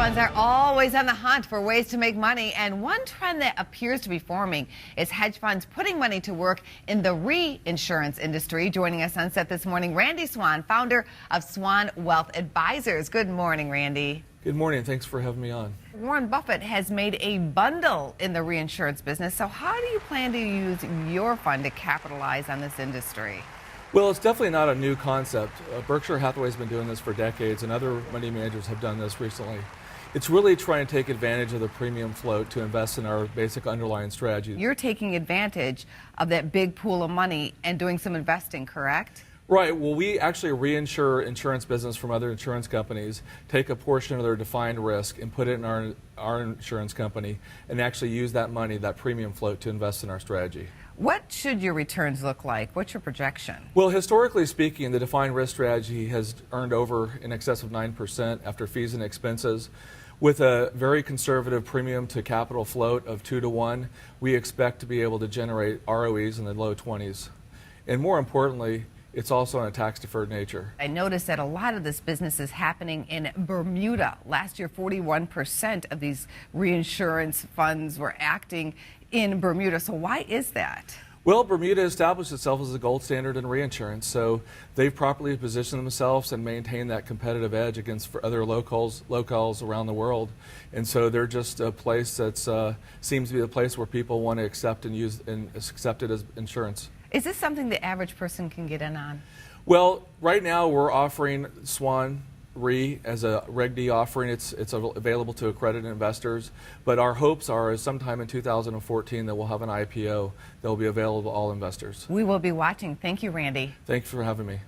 funds are always on the hunt for ways to make money, and one trend that appears to be forming is hedge funds putting money to work in the reinsurance industry. Joining us on set this morning, Randy Swan, founder of Swan Wealth Advisors. Good morning, Randy. Good morning. Thanks for having me on. Warren Buffett has made a bundle in the reinsurance business. So how do you plan to use your fund to capitalize on this industry? Well, it's definitely not a new concept. Berkshire Hathaway has been doing this for decades, and other money managers have done this recently. It's really trying to take advantage of the premium float to invest in our basic underlying strategy. You're taking advantage of that big pool of money and doing some investing, correct? Right. Well, we actually reinsure insurance business from other insurance companies, take a portion of their defined risk, and put it in our insurance company, and actually use that money, that premium float, to invest in our strategy. What should your returns look like? What's your projection? Well, historically speaking, the defined risk strategy has earned over in excess of 9% after fees and expenses. With a very conservative premium to capital float of 2 to 1, we expect to be able to generate ROEs in the low 20s. And more importantly, it's also in a tax-deferred nature. I noticed that a lot of this business is happening in Bermuda. Last year, 41% of these reinsurance funds were acting in Bermuda. So why is that? Well, Bermuda established itself as the gold standard in reinsurance, so they've properly positioned themselves and maintained that competitive edge against other locals around the world. And so they're just a place that seems to be the place where people want to accept and use and accept it as insurance. Is this something the average person can get in on? Well, right now we're offering Swan Re as a Reg D offering. It's available to accredited investors, but our hopes are is sometime in 2014 that we'll have an IPO that will be available to all investors. We will be watching. Thank you, Randy. Thanks for having me.